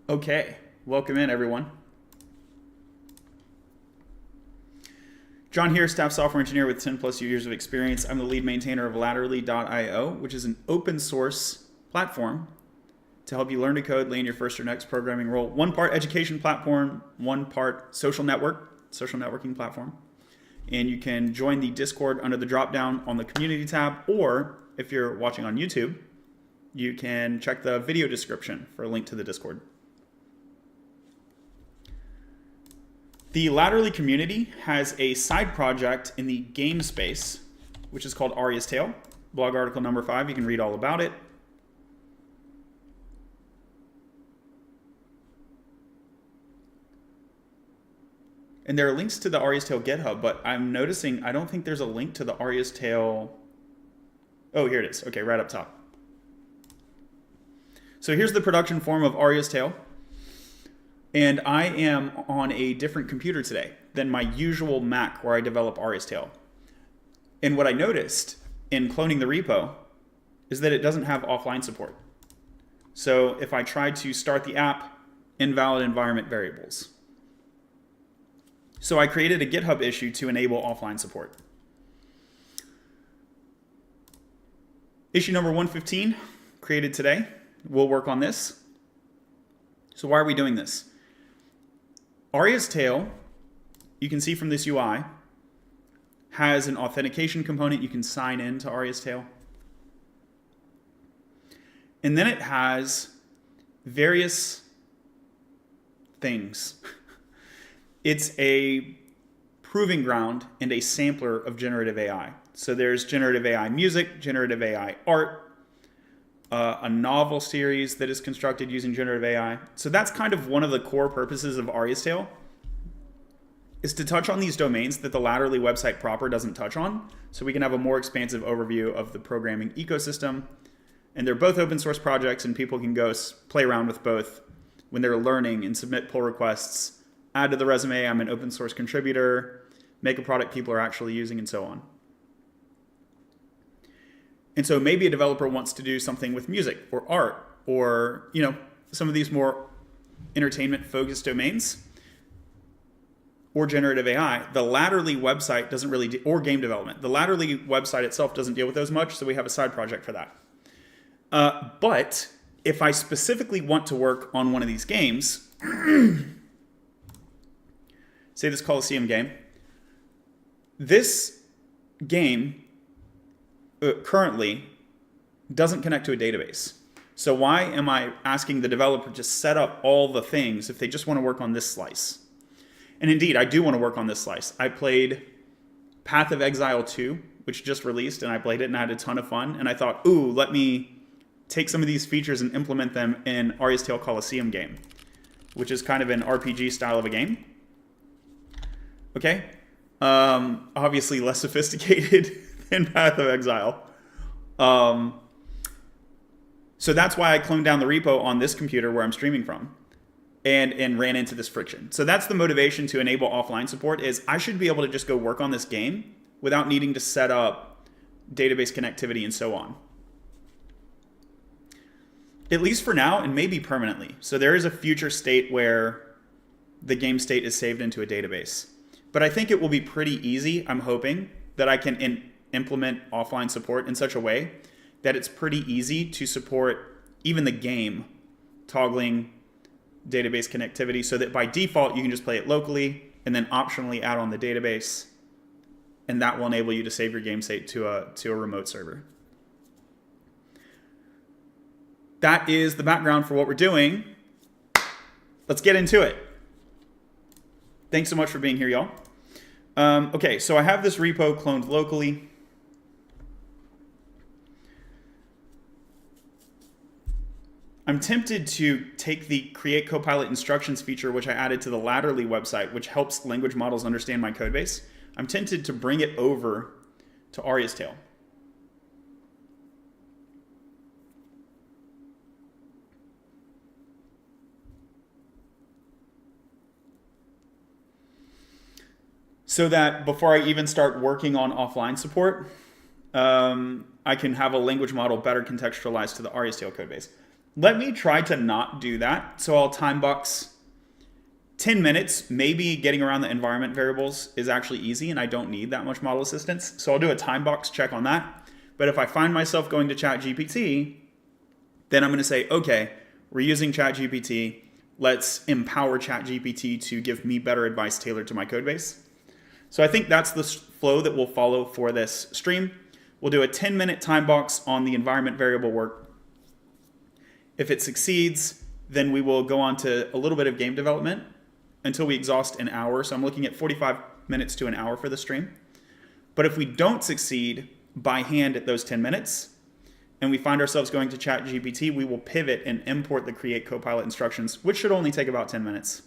Okay, welcome in everyone. John here, staff software engineer with 10 plus years of experience. I'm the lead maintainer of Latterly.io, which is an open source platform to help you learn to code, land your first or next programming role. One part education platform, one part social networking platform. And you can join the Discord under the drop down on the community tab, or if you're watching on YouTube, you can check the video description for a link to the Discord. The Latterly community has a side project in the game space, which is called Aria's Tale. Blog article number 5, you can read all about it. And there are links to the Aria's Tale GitHub, but I'm noticing I don't think there's a link to the Aria's Tale. Oh, here it is. Okay, right up top. So here's the production form of Aria's Tale. And I am on a different computer today than my usual Mac where I develop Aria's Tale. And what I noticed in cloning the repo is that it doesn't have offline support. So if I try to start the app, invalid environment variables. So I created a GitHub issue to enable offline support. Issue number 115, created today. We'll work on this. So why are we doing this? Aria's Tale, you can see from this UI, has an authentication component. You can sign in to Aria's Tale. And then it has various things. It's a proving ground and a sampler of generative AI. So there's generative AI music, generative AI art, a novel series that is constructed using generative AI. So that's kind of one of the core purposes of Aria's Tale, is to touch on these domains that the Latterly website proper doesn't touch on, so we can have a more expansive overview of the programming ecosystem. And they're both open source projects, and people can go play around with both when they're learning and submit pull requests, add to the resume, I'm an open source contributor, make a product people are actually using, and so on. And so maybe a developer wants to do something with music or art or, some of these more entertainment focused domains or generative AI. The Latterly website doesn't really or game development. The Latterly website itself doesn't deal with those much, so we have a side project for that. But if I specifically want to work on one of these games, say this Coliseum game, this game currently doesn't connect to a database. So why am I asking the developer to set up all the things if they just want to work on this slice? And indeed, I do want to work on this slice. I played Path of Exile 2, which just released, and I played it and I had a ton of fun. And I thought, ooh, let me take some of these features and implement them in Aria's Tale Coliseum game, which is kind of an RPG style of a game. Okay. Obviously less sophisticated than Path of Exile. So that's why I cloned down the repo on this computer where I'm streaming from and ran into this friction. So that's the motivation to enable offline support, is I should be able to just go work on this game without needing to set up database connectivity and so on. At least for now, and maybe permanently. So there is a future state where the game state is saved into a database. But I think it will be pretty easy, I'm hoping, that I can implement offline support in such a way that it's pretty easy to support even the game toggling database connectivity, so that by default you can just play it locally and then optionally add on the database, and that will enable you to save your game state to a remote server. That is the background for what we're doing. Let's get into it. Thanks so much for being here, y'all. Okay, so I have this repo cloned locally. I'm tempted to take the Create Copilot Instructions feature, which I added to the Latterly website, which helps language models understand my code base. I'm tempted to bring it over to Aria's Tale. So that before I even start working on offline support, I can have a language model better contextualized to the Aria's Tale code base. Let me try to not do that. So I'll time box 10 minutes. Maybe getting around the environment variables is actually easy and I don't need that much model assistance. So I'll do a time box check on that. But if I find myself going to ChatGPT, then I'm going to say, okay, we're using ChatGPT. Let's empower ChatGPT to give me better advice tailored to my code base. So I think that's the flow that we'll follow for this stream. We'll do a 10-minute time box on the environment variable work. If it succeeds, then we will go on to a little bit of game development until we exhaust an hour. So I'm looking at 45 minutes to an hour for the stream. But if we don't succeed by hand at those 10 minutes, and we find ourselves going to ChatGPT, we will pivot and import the create copilot instructions, which should only take about 10 minutes.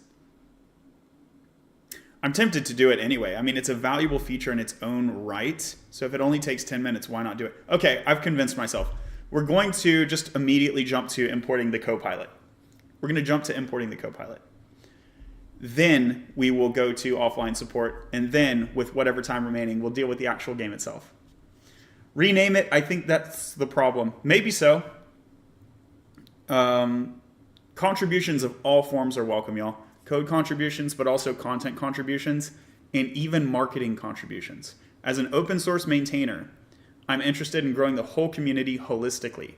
I'm tempted to do it anyway. I mean, it's a valuable feature in its own right. So if it only takes 10 minutes, why not do it? Okay, I've convinced myself. We're going to just immediately jump to importing the copilot. We're going to jump to importing the copilot. Then we will go to offline support. And then with whatever time remaining, we'll deal with the actual game itself. Rename it, I think that's the problem. Maybe so. Contributions of all forms are welcome, y'all. Code contributions, but also content contributions, and even marketing contributions. As an open source maintainer, I'm interested in growing the whole community holistically.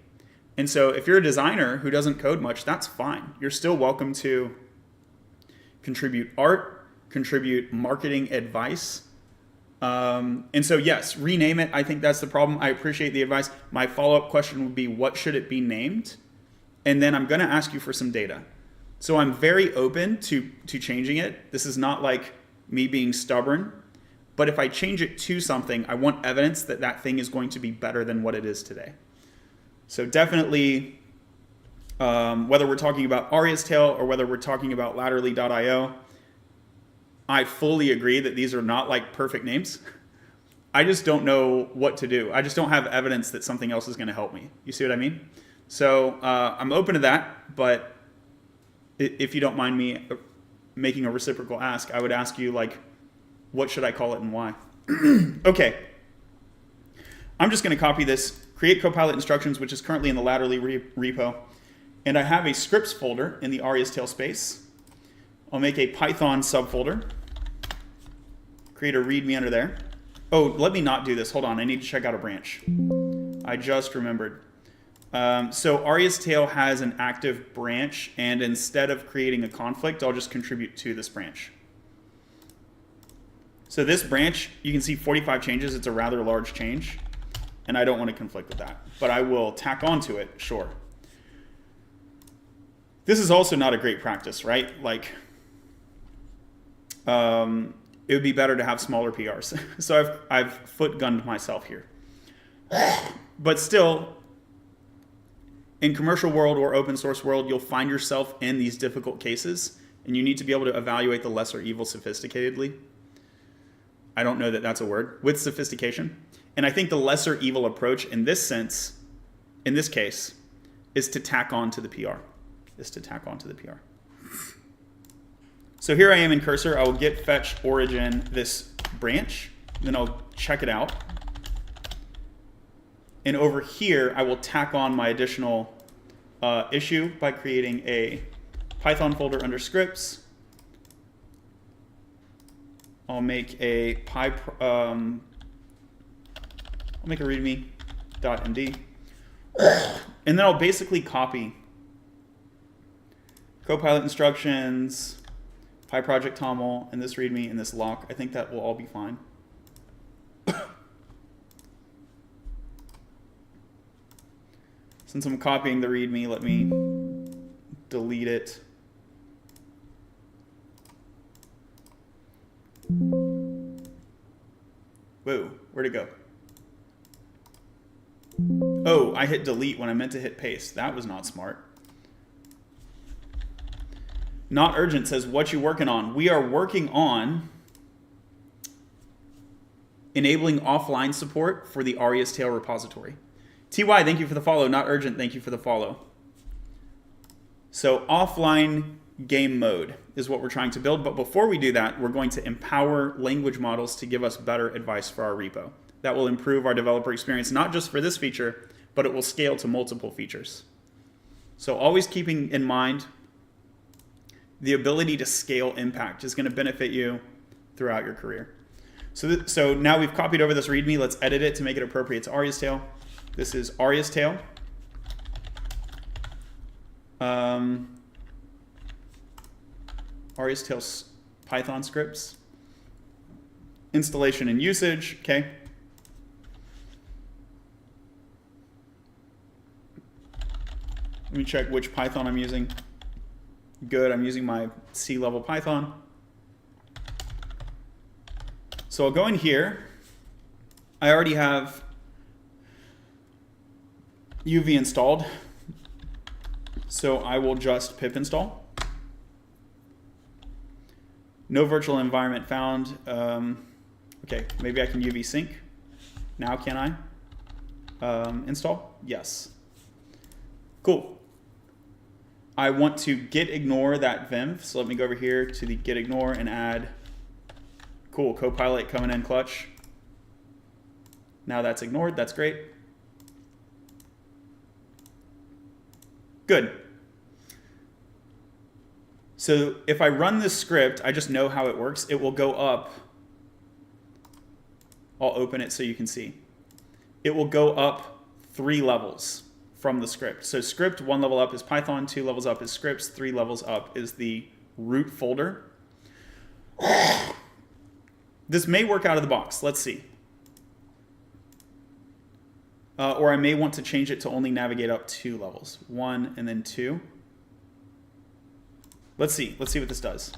And so if you're a designer who doesn't code much, that's fine. You're still welcome to contribute art, contribute marketing advice. And so yes, rename it. I think that's the problem. I appreciate the advice. My follow-up question would be, what should it be named? And then I'm going to ask you for some data. So I'm very open to changing it. This is not like me being stubborn, but if I change it to something, I want evidence that that thing is going to be better than what it is today. So definitely, whether we're talking about Aria's Tale or whether we're talking about latterly.io, I fully agree that these are not like perfect names. I just don't know what to do. I just don't have evidence that something else is going to help me. You see what I mean? So I'm open to that, but if you don't mind me making a reciprocal ask, I would ask you, like, what should I call it and why? Okay. I'm just going to copy this, create copilot instructions, which is currently in the Latterly repo. And I have a scripts folder in the Aria's Tale space. I'll make a Python subfolder. Create a README under there. Oh, let me not do this. Hold on. I need to check out a branch. I just remembered. So Aria's Tale has an active branch, and instead of creating a conflict, I'll just contribute to this branch. So this branch, you can see 45 changes. It's a rather large change, and I don't want to conflict with that. But I will tack onto it, sure. This is also not a great practice, right? Like, it would be better to have smaller PRs. So I've foot-gunned myself here. But still, in commercial world or open source world, you'll find yourself in these difficult cases, and you need to be able to evaluate the lesser evil sophisticatedly. I don't know that that's a word, with sophistication. And I think the lesser evil approach in this sense, in this case, is to tack on to the PR. So here I am in cursor. I will git fetch origin this branch, then I'll check it out. And over here, I will tack on my additional issue by creating a Python folder under scripts. I'll make a readme.md, and then I'll basically copy Copilot instructions, PyProject toml, and this readme, and this lock. I think that will all be fine. Since I'm copying the readme, let me delete it. Whoa, where'd it go? Oh, I hit delete when I meant to hit paste. That was not smart. Not Urgent says, what you working on? We are working on enabling offline support for the Aria's Tale repository. TY, thank you for the follow. Not Urgent, thank you for the follow. So offline game mode is what we're trying to build. But before we do that, we're going to empower language models to give us better advice for our repo. That will improve our developer experience, not just for this feature, but it will scale to multiple features. So always keeping in mind the ability to scale impact is going to benefit you throughout your career. So now we've copied over this README. Let's edit it to make it appropriate to Aria's tail. This is Aria's tail. Aria's tail Python scripts. Installation and usage, okay. Let me check which Python I'm using. Good, I'm using my C-level Python. So I'll go in here. I already have UV installed. So I will just pip install. No virtual environment found. Okay, maybe I can UV sync. Now can I? Install? Yes. Cool. I want to git ignore that Vim. So let me go over here to the git ignore and add, cool, Copilot coming in clutch. Now that's ignored, that's great. Good. So if I run this script, I just know how it works. It will go up. I'll open it so you can see. It will go up 3 levels from the script. So script, 1 level up is Python, 2 levels up is scripts, 3 levels up is the root folder. This may work out of the box. Let's see. Or I may want to change it to only navigate up 2 levels. 1 and then 2. Let's see. Let's see what this does.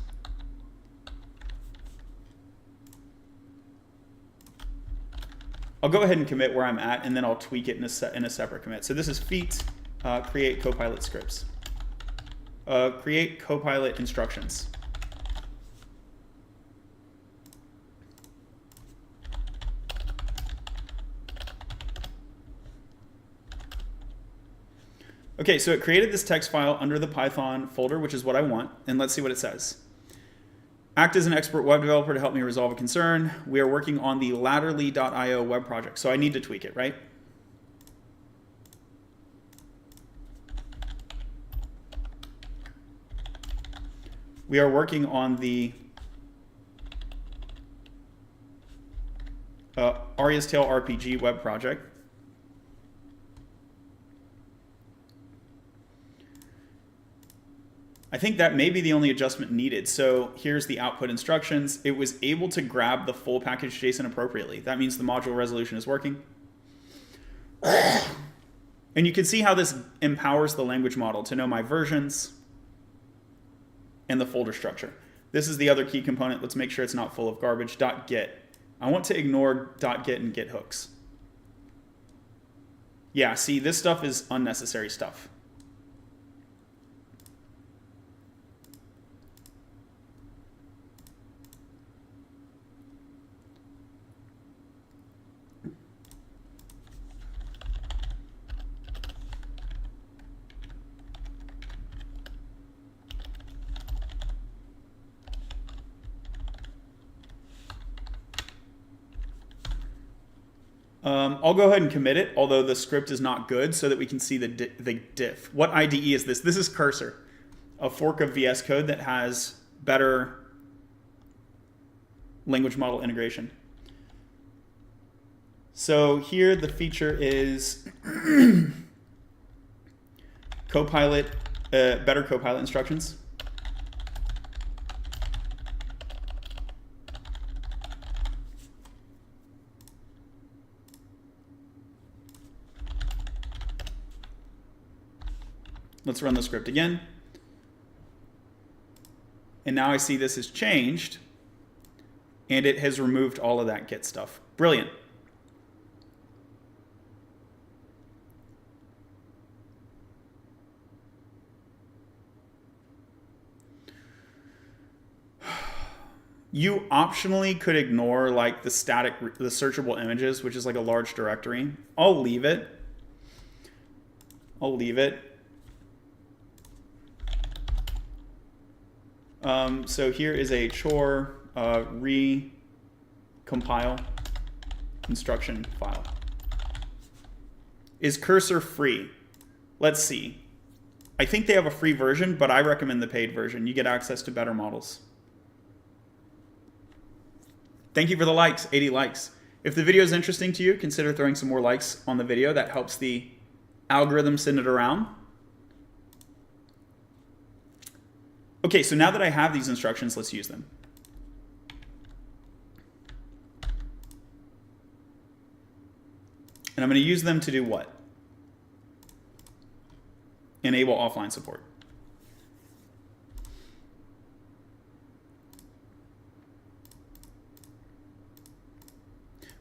I'll go ahead and commit where I'm at, and then I'll tweak it in a separate commit. So this is feat create Copilot scripts. Create Copilot instructions. Okay, so it created this text file under the Python folder, which is what I want, and let's see what it says. Act as an expert web developer to help me resolve a concern. We are working on the latterly.io web project, so I need to tweak it, right? We are working on the Aria's Tail RPG web project. I think that may be the only adjustment needed. So here's the output instructions. It was able to grab the full package JSON appropriately. That means the module resolution is working. And you can see how this empowers the language model to know my versions and the folder structure. This is the other key component. Let's make sure it's not full of garbage. .git. I want to ignore .git and git hooks. Yeah, see, this stuff is unnecessary stuff. I'll go ahead and commit it, although the script is not good, so that we can see the diff. What IDE is this? This is Cursor, a fork of VS Code that has better language model integration. So here the feature is Copilot, better Copilot instructions. Let's run the script again. And now I see this has changed, and it has removed all of that Git stuff. Brilliant. You optionally could ignore like the searchable images, which is like a large directory. I'll leave it. So here is a chore recompile instruction file. Is Cursor free? Let's see. I think they have a free version, but I recommend the paid version. You get access to better models. Thank you for the likes, 80 likes. If the video is interesting to you, consider throwing some more likes on the video. That helps the algorithm send it around. Okay, so now that I have these instructions, let's use them. And I'm going to use them to do what? Enable offline support.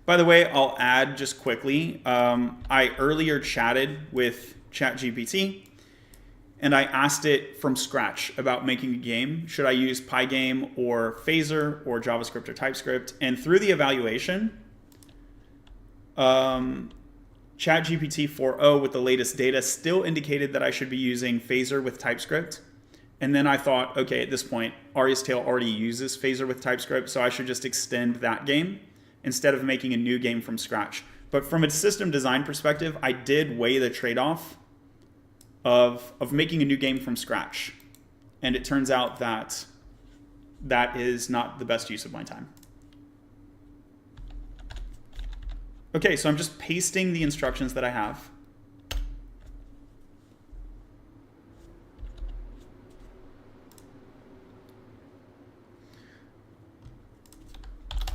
By the way, I'll add just quickly, I earlier chatted with ChatGPT and I asked it from scratch about making a game. Should I use Pygame or Phaser or JavaScript or TypeScript? And through the evaluation, ChatGPT 4.0 with the latest data still indicated that I should be using Phaser with TypeScript. And then I thought, okay, at this point, Aria's Tale already uses Phaser with TypeScript, so I should just extend that game instead of making a new game from scratch. But from a system design perspective, I did weigh the trade-off of making a new game from scratch. And it turns out that that is not the best use of my time. Okay, so I'm just pasting the instructions that I have.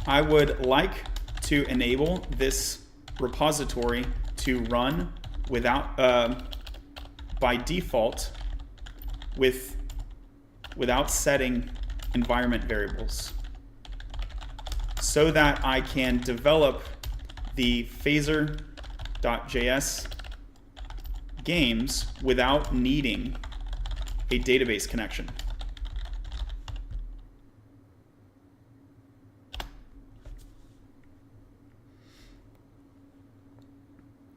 I would like to enable this repository to run without, by default, without setting environment variables, so that I can develop the phaser.js games without needing a database connection.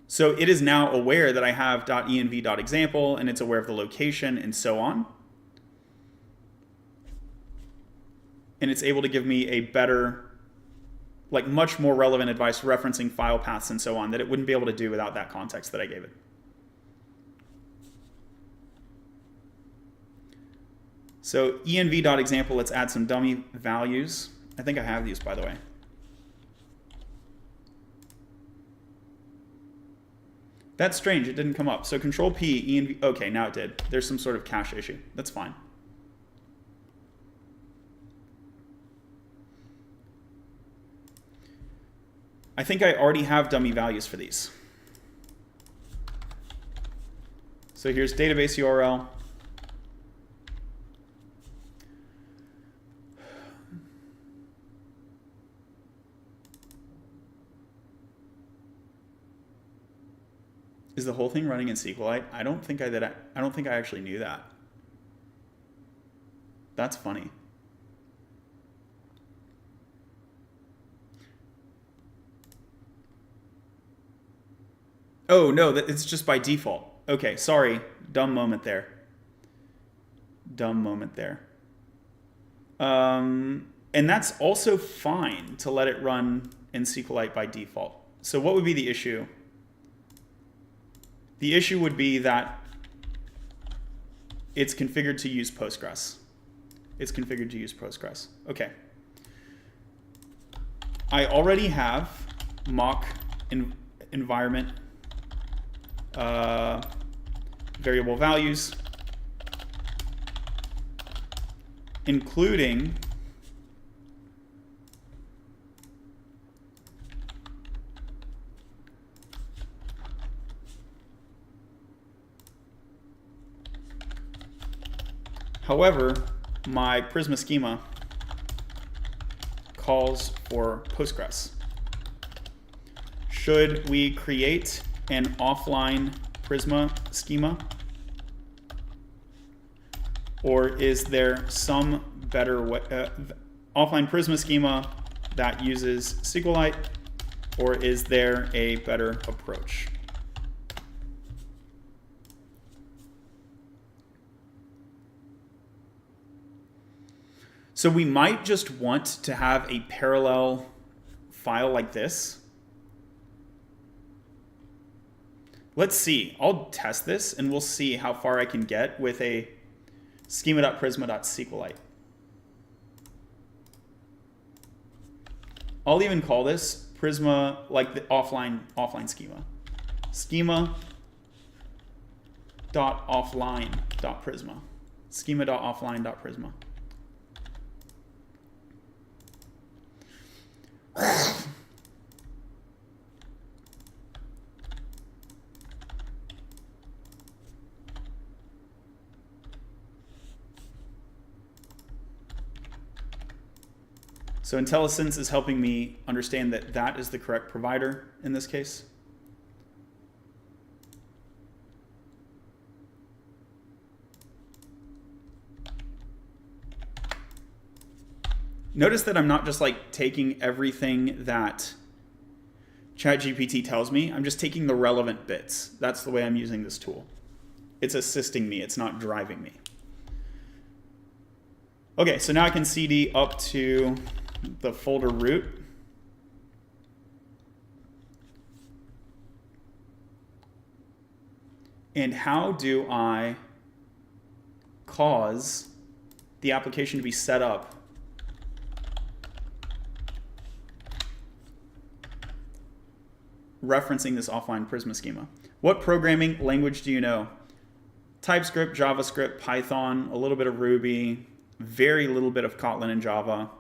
So it is now aware that I have .env.example, and it's aware of the location and so on. And it's able to give me a better, like much more relevant advice referencing file paths and so on that it wouldn't be able to do without that context that I gave it. So env.example, let's add some dummy values. I think I have these, by the way. That's strange, it didn't come up. So Control P, env, okay, now it did. There's some sort of cache issue. That's fine. I think I already have dummy values for these. So here's database URL. Is the whole thing running in SQLite? I don't think I actually knew that. That's funny. Oh no, it's just by default. Okay, sorry, dumb moment there. Dumb moment there. And that's also fine to let it run in SQLite by default. So what would be the issue? The issue would be that it's configured to use Postgres. It's configured to use Postgres. Okay. I already have mock environment variable values, including however, my Prisma schema calls for Postgres. Should we create an offline Prisma schema? Or is there some better way, offline Prisma schema that uses SQLite, or is there a better approach? So we might just want to have a parallel file like this Let's see. I'll test this, and we'll see how far I can get with a schema.prisma.sqlite. I'll even call this Prisma, like the offline schema. Schema.offline.prisma. Schema.offline.prisma. So IntelliSense is helping me understand that that is the correct provider in this case. Notice that I'm not just like taking everything that ChatGPT tells me. I'm just taking the relevant bits. That's the way I'm using this tool. It's assisting me. It's not driving me. Okay, so now I can CD up to the folder root. And how do I cause the application to be set up referencing this offline Prisma schema? What programming language do you know? TypeScript, JavaScript, Python, a little bit of Ruby, very little bit of Kotlin and Java.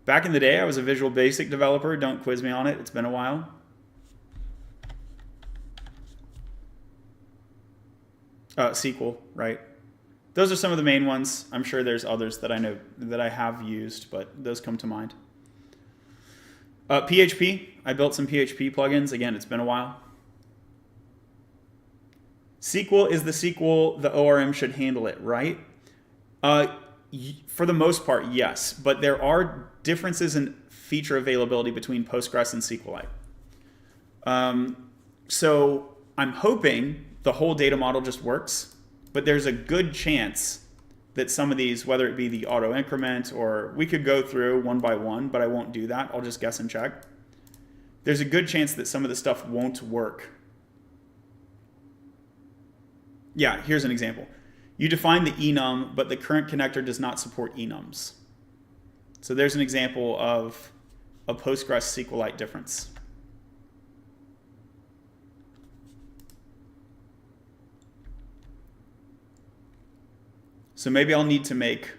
Back in the day, I was a Visual Basic developer. Don't quiz me on it. It's been a while. SQL, right? Those are some of the main ones. I'm sure there's others that I know that I have used, but those come to mind. PHP. I built some PHP plugins. Again, it's been a while. SQL is the SQL. The ORM should handle it, right? For the most part, yes. But there are differences in feature availability between Postgres and SQLite. So I'm hoping the whole data model just works, but there's a good chance that some of these, whether it be the auto increment, or we could go through one by one, but I won't do that. I'll just guess and check. There's a good chance that some of the stuff won't work. Yeah, here's an example. You define the enum, but the current connector does not support enums. So there's an example of a Postgres SQLite difference. So maybe I'll need to make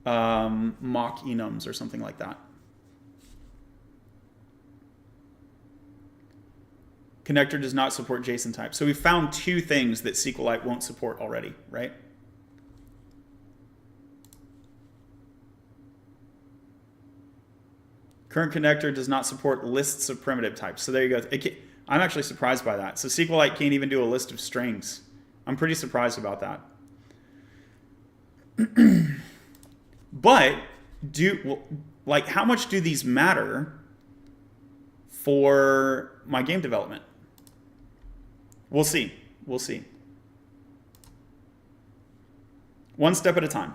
mock enums or something like that. Connector does not support JSON type. So we found two things that SQLite won't support already, right? Current connector does not support lists of primitive types. So there you go. I'm actually surprised by that. So SQLite can't even do a list of strings. I'm pretty surprised about that. But how much do these matter for my game development? We'll see. We'll see. One step at a time.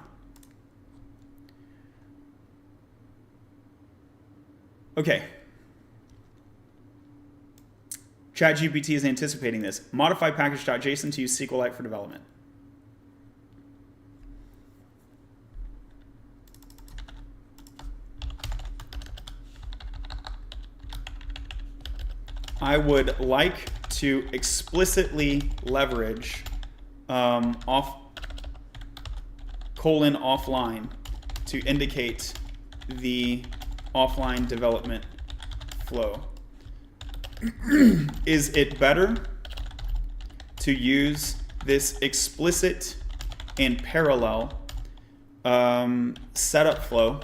Okay. ChatGPT is anticipating this. Modify package.json to use SQLite for development. I would like to explicitly leverage offline to indicate the offline development flow. Is it better to use this explicit and parallel setup flow,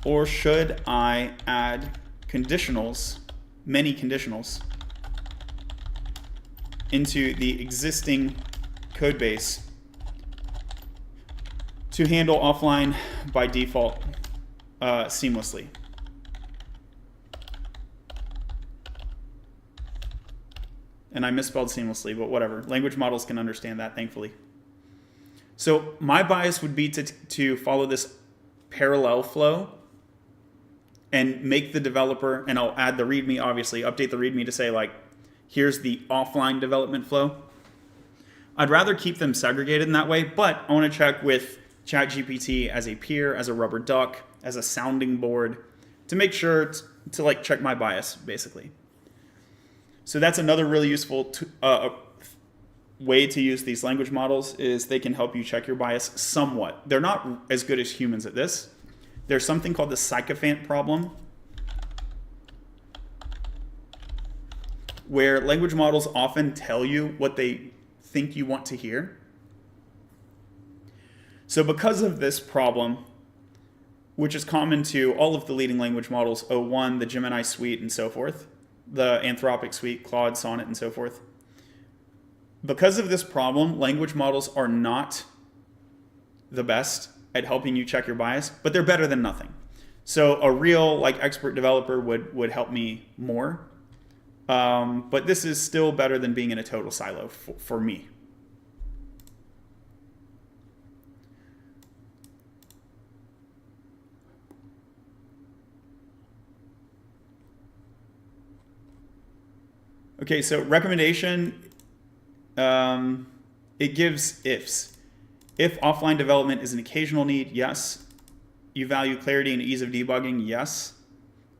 or should I add conditionals, many conditionals, into the existing code base to handle offline by default seamlessly? And I misspelled seamlessly, but whatever. Language models can understand that, thankfully. So my bias would be to follow this parallel flow and make the developer, and I'll add the README, obviously, update the README to say, like, here's the offline development flow. I'd rather keep them segregated in that way, but I want to check with ChatGPT as a peer, as a rubber duck, as a sounding board, to make sure to like check my bias, basically. So that's another really useful way to use these language models, is they can help you check your bias somewhat. They're not as good as humans at this. There's something called the sycophant problem, where language models often tell you what they think you want to hear. So because of this problem, which is common to all of the leading language models, O1, the Gemini suite, and so forth, the Anthropic suite, Claude, Sonnet, and so forth, because of this problem, language models are not the best at helping you check your bias, but they're better than nothing. So a real like expert developer would help me more. But this is still better than being in a total silo for me. Okay, so recommendation, it gives ifs. If offline development is an occasional need, yes. You value clarity and ease of debugging, yes.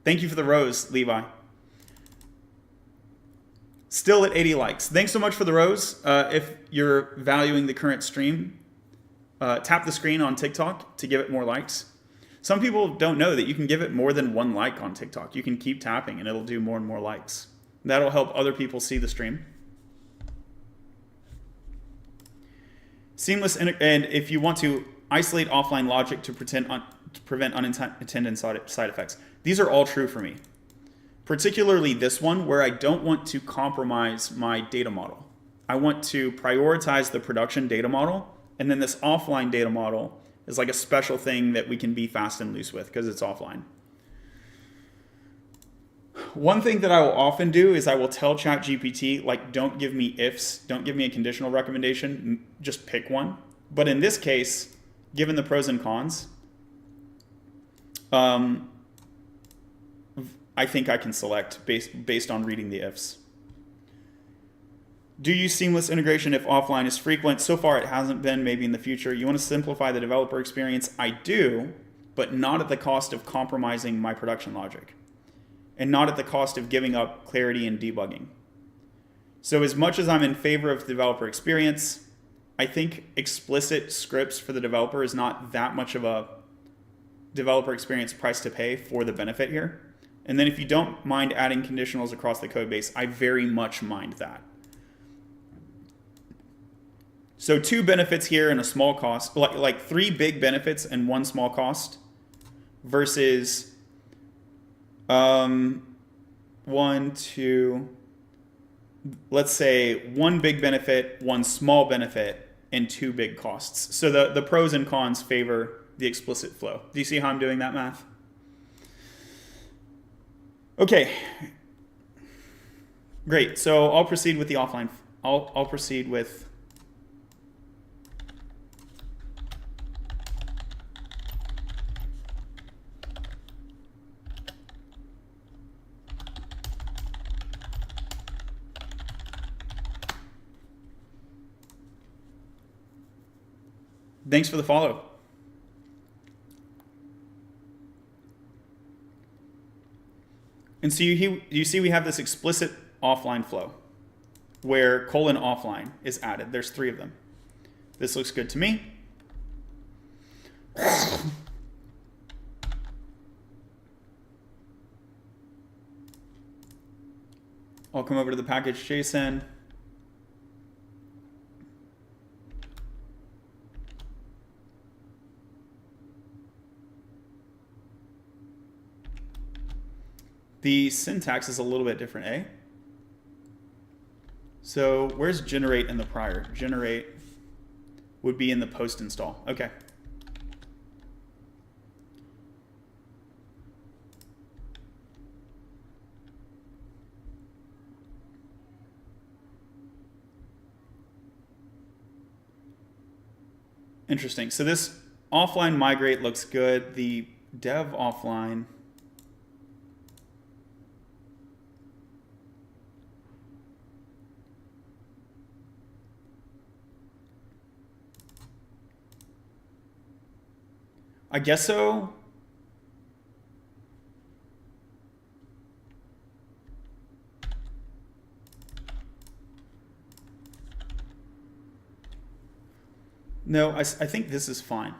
Thank you for the rose, Levi. Still at 80 likes. Thanks so much for the rose. If you're valuing the current stream, tap the screen on TikTok to give it more likes. Some people don't know that you can give it more than 1 like on TikTok. You can keep tapping and it'll do more and more likes. That'll help other people see the stream. Seamless, and if you want to isolate offline logic to prevent unintended side effects. These are all true for me. Particularly this one, where I don't want to compromise my data model. I want to prioritize the production data model, and then this offline data model is like a special thing that we can be fast and loose with because it's offline. One thing that I will often do is I will tell ChatGPT, like, don't give me ifs, don't give me a conditional recommendation, just pick one. But in this case, given the pros and cons, I think I can select based on reading the ifs. Do you use seamless integration if offline is frequent? So far it hasn't been, maybe in the future. You want to simplify the developer experience? I do, but not at the cost of compromising my production logic, and not at the cost of giving up clarity and debugging. So as much as I'm in favor of the developer experience, I think explicit scripts for the developer is not that much of a developer experience price to pay for the benefit here. And then if you don't mind adding conditionals across the code base, I very much mind that. So 2 benefits here and a small cost, like 3 big benefits and 1 small cost, versus 1, 2, let's say 1 big benefit, 1 small benefit, and 2 big costs. So the pros and cons favor the explicit flow. Do you see how I'm doing that math? Okay, great. So I'll proceed with the offline. I'll proceed with thanks for the follow. And so you see we have this explicit offline flow where :offline is added. There's 3 of them. This looks good to me. I'll come over to the package JSON. The syntax is a little bit different, eh? So where's generate in the prior? Generate would be in the post install. Okay. Interesting. So this offline migrate looks good. The dev offline I guess so. No, I think this is fine.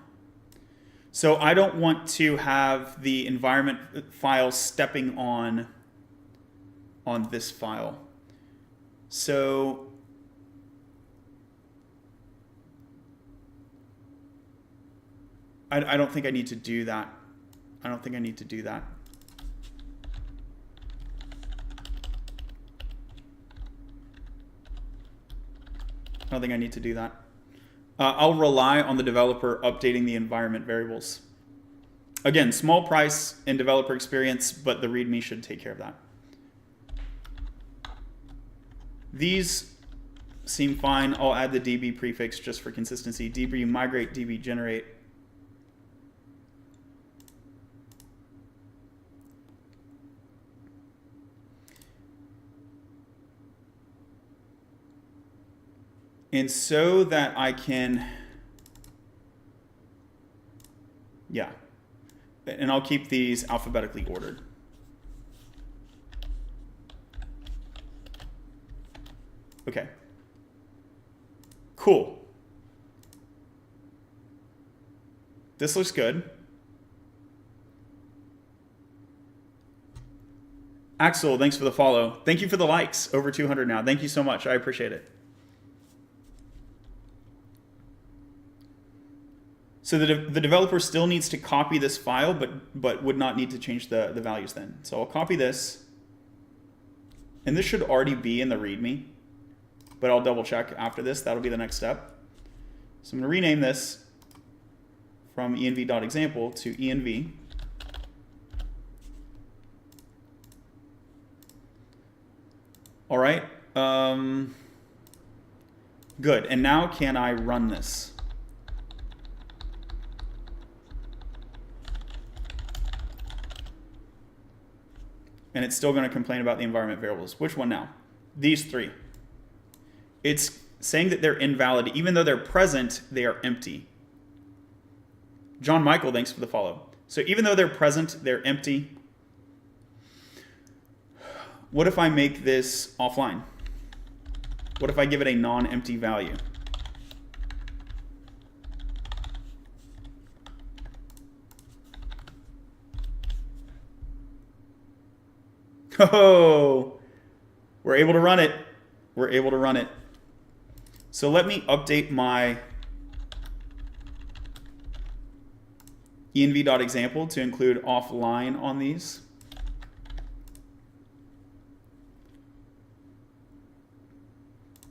So I don't want to have the environment file stepping on this file. So I don't think I need to do that. I don't think I need to do that. I don't think I need to do that. I'll rely on the developer updating the environment variables. Again, small price and developer experience, but the README should take care of that. These seem fine. I'll add the DB prefix just for consistency. DB migrate, DB generate. And so that I can, yeah, and I'll keep these alphabetically ordered. Okay. Cool. This looks good. Axel, thanks for the follow. Thank you for the likes. Over 200 now. Thank you so much. I appreciate it. So the developer still needs to copy this file, but would not need to change the values then. So I'll copy this. And this should already be in the README, but I'll double check after this. That'll be the next step. So I'm going to rename this from env.example to env. All right. Good. And now can I run this? And it's still going to complain about the environment variables. Which one now? These three. It's saying that they're invalid. Even though they're present, they are empty. John Michael, thanks for the follow. So even though they're present, they're empty. What if I make this offline? What if I give it a non-empty value? Oh, we're able to run it. We're able to run it. So let me update my env.example to include offline on these.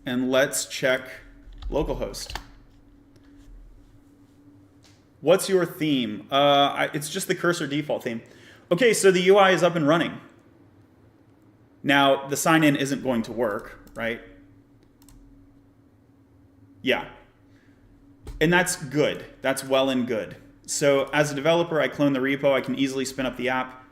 And let's check localhost. What's your theme? It's just the cursor default theme. Okay, so the UI is up and running. Now, the sign-in isn't going to work, right? Yeah. And that's good. That's well and good. So as a developer, I clone the repo. I can easily spin up the app.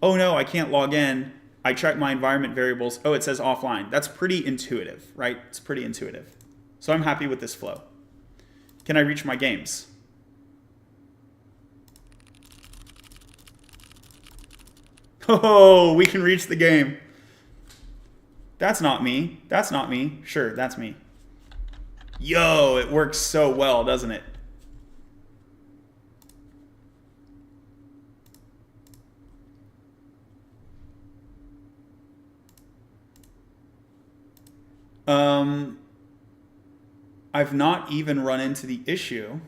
Oh, no, I can't log in. I check my environment variables. Oh, it says offline. That's pretty intuitive, right? It's pretty intuitive. So I'm happy with this flow. Can I reach my games? Oh, we can reach the game. That's not me. That's not me. Sure, that's me. Yo, it works so well, doesn't it? I've not even run into the issue.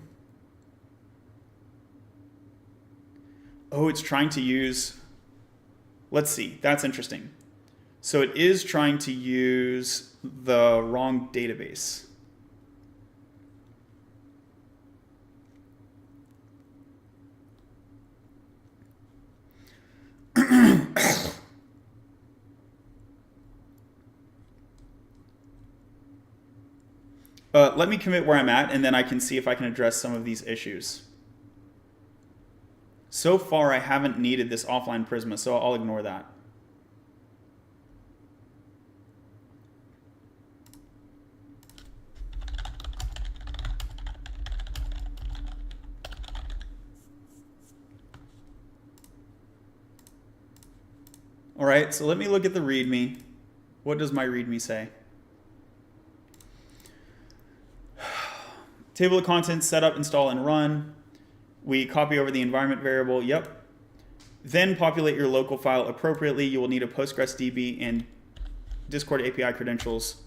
Oh, it's trying to use, let's see, that's interesting. So it is trying to use the wrong database. Let me commit where I'm at, and then I can see if I can address some of these issues. So far, I haven't needed this offline Prisma, so I'll ignore that. All right, so let me look at the README. What does my README say? Table of contents, set up, install, and run. We copy over the environment variable, yep. Then populate your local file appropriately. You will need a Postgres DB and Discord API credentials.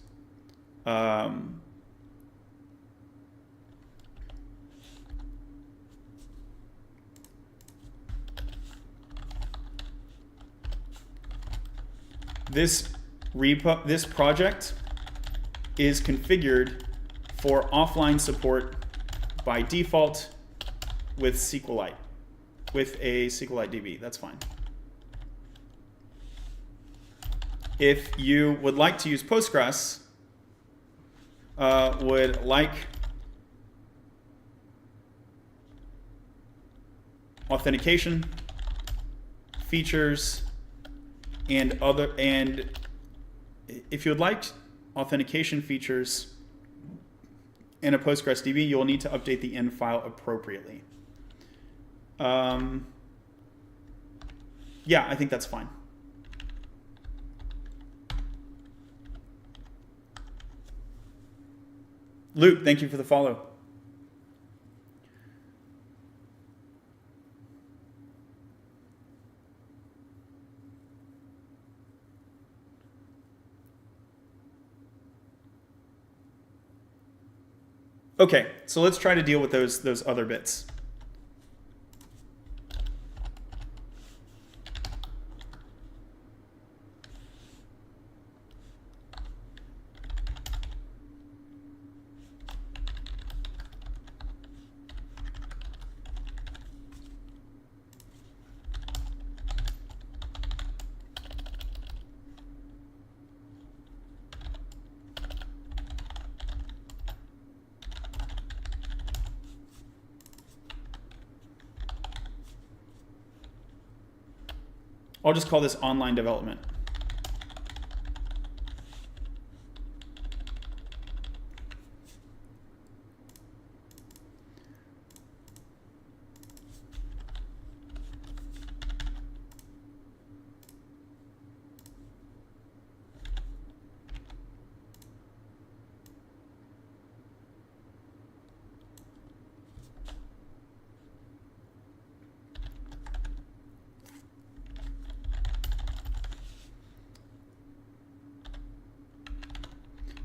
This project is configured for offline support by default with SQLite, with a SQLite DB. That's fine. If you would like to use Postgres, would like authentication features and if you would like authentication features in a Postgres DB, you will need to update the end file appropriately. Yeah, I think that's fine. Luke, thank you for the follow. Okay, so let's try to deal with those other bits. I'll just call this online development.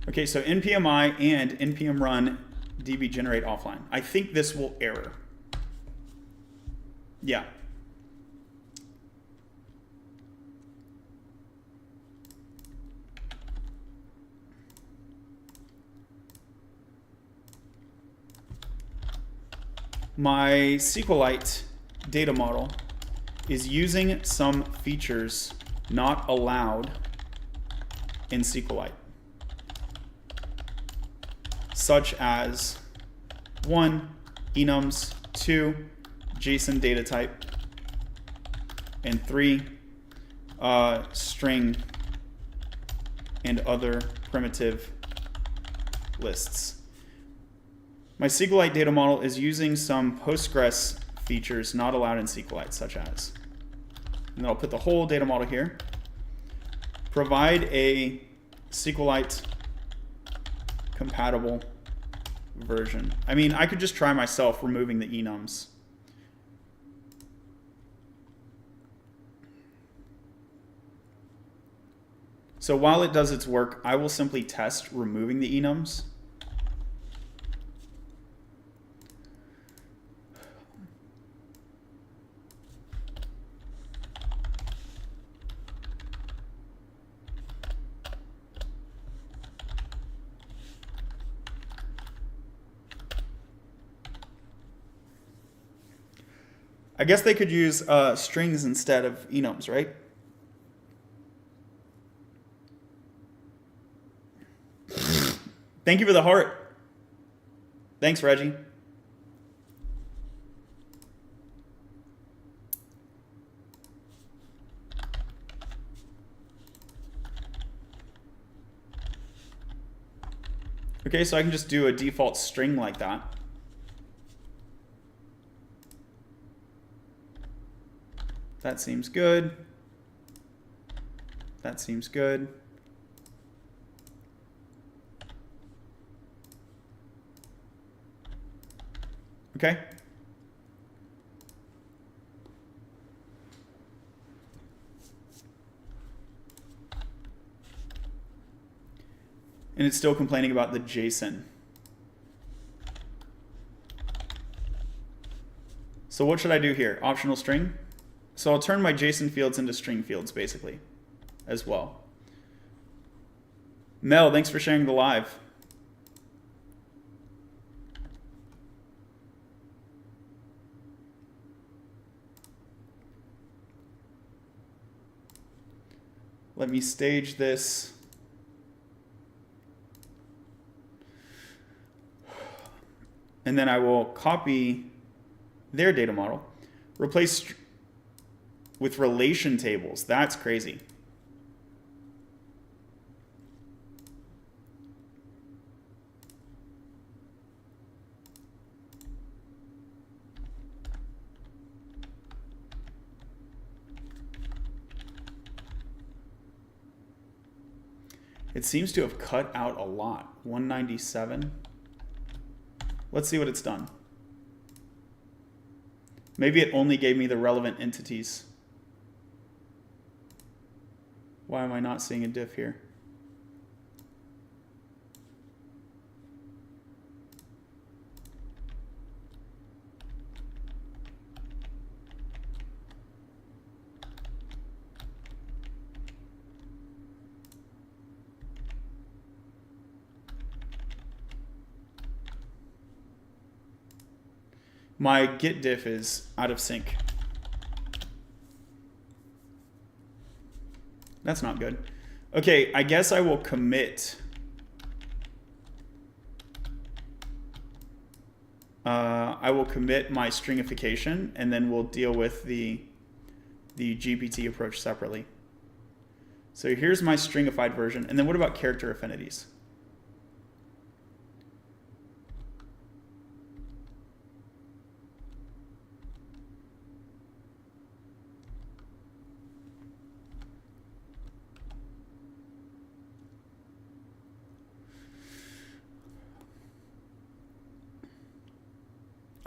Okay, so npmi and npm run db generate offline. I think this will error. Yeah. My SQLite data model is using some features not allowed in SQLite, such as 1, enums, 2, JSON data type, and 3, string and other primitive lists. My SQLite data model is using some Postgres features not allowed in SQLite, such as, and then I'll put the whole data model here. Provide a SQLite compatible version. I mean, I could just try myself removing the enums. So while it does its work, I will simply test removing the enums. I guess they could use strings instead of enums, right? Thank you for the heart. Thanks, Reggie. Okay, so I can just do a default string like that. That seems good. That seems good. Okay. And it's still complaining about the JSON. So what should I do here? Optional string? So I'll turn my JSON fields into string fields, basically, as well. Mel, thanks for sharing the live. Let me stage this. And then I will copy their data model, replace with relation tables. That's crazy. It seems to have cut out a lot. 197. Let's see what it's done. Maybe it only gave me the relevant entities. Why am I not seeing a diff here? My git diff is out of sync. That's not good. Okay, I guess I will commit. I will commit my stringification, and then we'll deal with the GPT approach separately. So here's my stringified version. And then what about character affinities?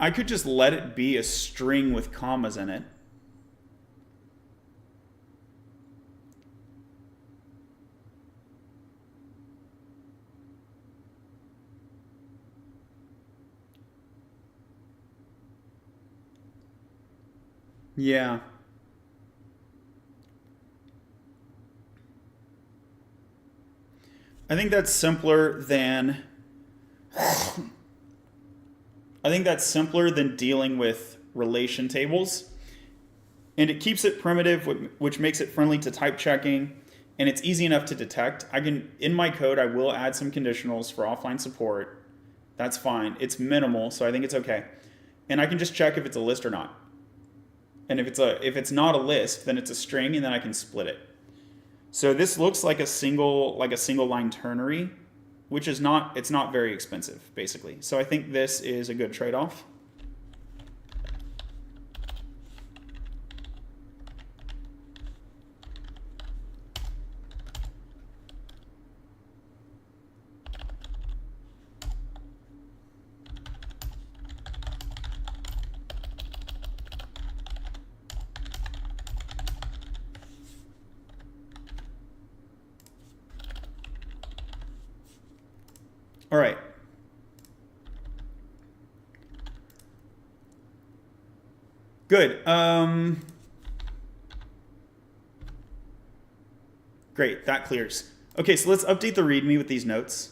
I could just let it be a string with commas in it. Yeah. I think that's simpler than dealing with relation tables. And it keeps it primitive, which makes it friendly to type checking, and it's easy enough to detect. In my code, I will add some conditionals for offline support. That's fine. It's minimal, so I think it's okay. And I can just check if it's a list or not. And if it's not a list, then it's a string, and then I can split it. So this looks like a single line ternary, which is not, it's not very expensive, basically. So I think this is a good trade-off. All right. Good. Great, that clears. Okay, so let's update the README with these notes.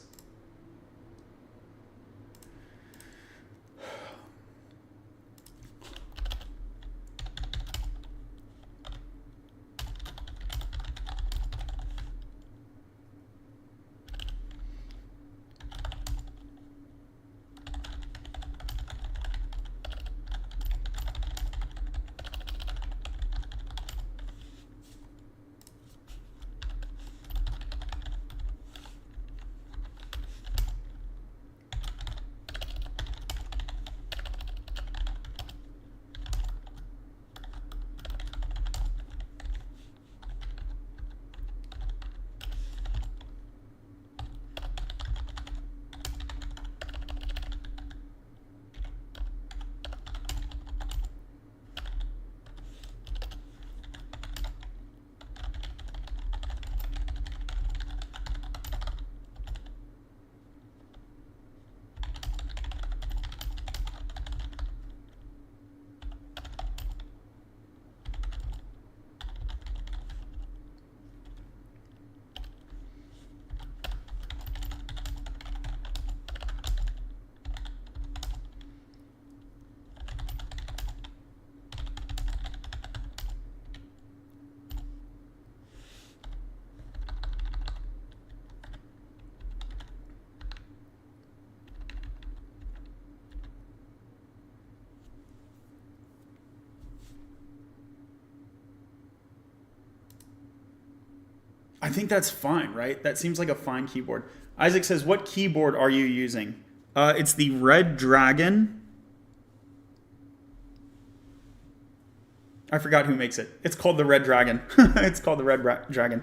I think that's fine, right? That seems like a fine keyboard. Isaac says, what keyboard are you using? It's the Red Dragon. I forgot who makes it. It's called the Red Dragon. It's called the Red Dragon.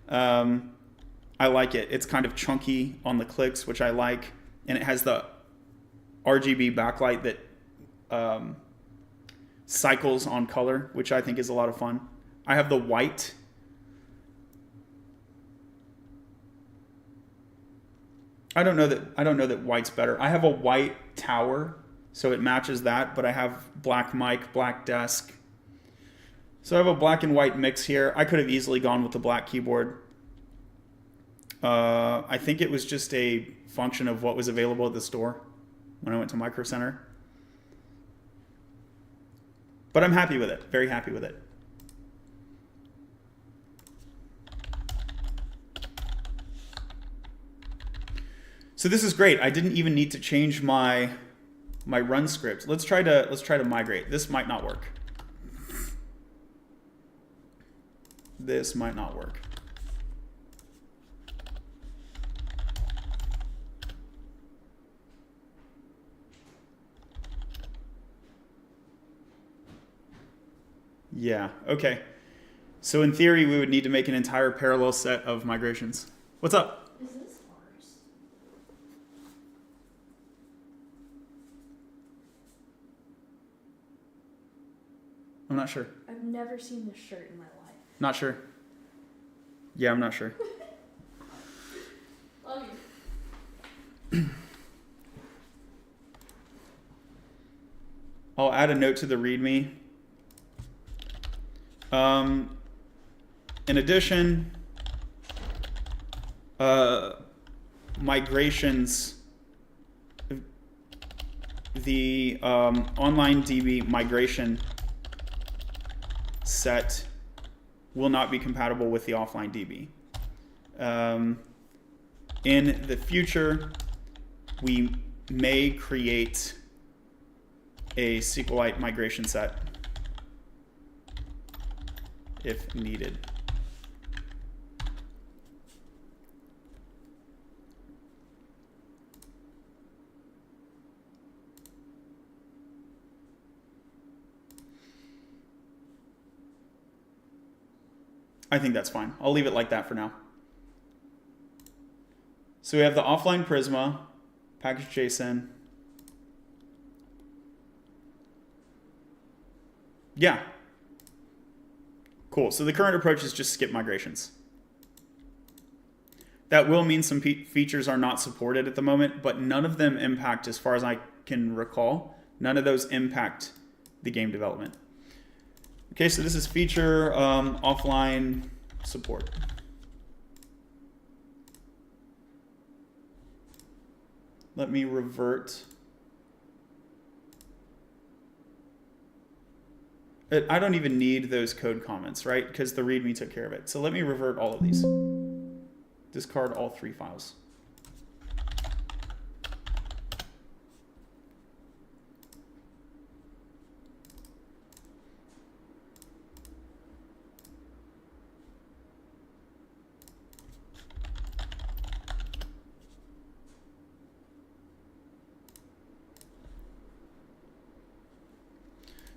I like it. It's kind of chunky on the clicks, which I like. And it has the RGB backlight that cycles on color, which I think is a lot of fun. I have the white. I don't know that white's better. I have a white tower, so it matches that, but I have black mic, black desk. So I have a black and white mix here. I could have easily gone with the black keyboard. I think it was just a function of what was available at the store when I went to Micro Center. But I'm happy with it, very happy with it. So this is great. I didn't even need to change my run script. Let's try to migrate. This might not work. This might not work. Yeah, okay. So in theory, we would need to make an entire parallel set of migrations. What's up? Is this ours? I'm not sure. I've never seen this shirt in my life. Not sure. Yeah, I'm not sure. Love you. I'll add a note to the README. In addition, migrations, the online DB migration set will not be compatible with the offline DB. In the future, we may create a SQLite migration set if needed. I think that's fine. I'll leave it like that for now. So we have the offline Prisma, package JSON. Yeah. Cool. So the current approach is just skip migrations. That will mean some features are not supported at the moment, but none of them impact, as far as I can recall, none of those impact the game development. Okay, so this is feature offline support. Let me revert. I don't even need those code comments, right? Because the README took care of it. So let me revert all of these. Discard all 3 files.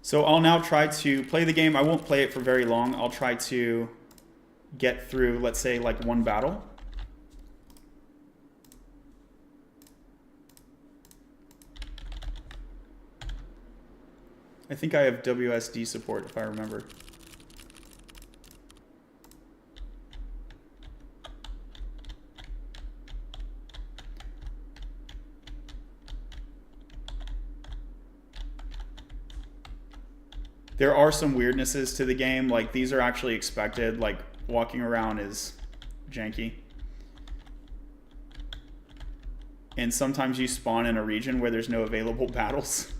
So I'll now try to play the game. I won't play it for very long. I'll try to get through, let's say, like one battle. I think I have WSD support, if I remember. There are some weirdnesses to the game, like these are actually expected, like walking around is janky. And sometimes you spawn in a region where there's no available battles.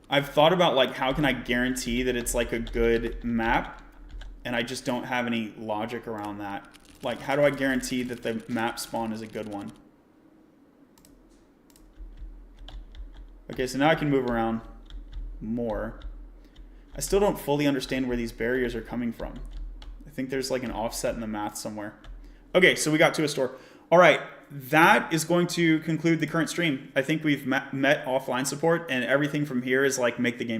I've thought about like how can I guarantee that it's like a good map, and I just don't have any logic around that. Like how do I guarantee that the map spawn is a good one? Okay, so now I can move around more. I still don't fully understand where these barriers are coming from. I think there's like an offset in the math somewhere. Okay, so we got to a store. All right, that is going to conclude the current stream. I think we've met offline support, and everything from here is like make the game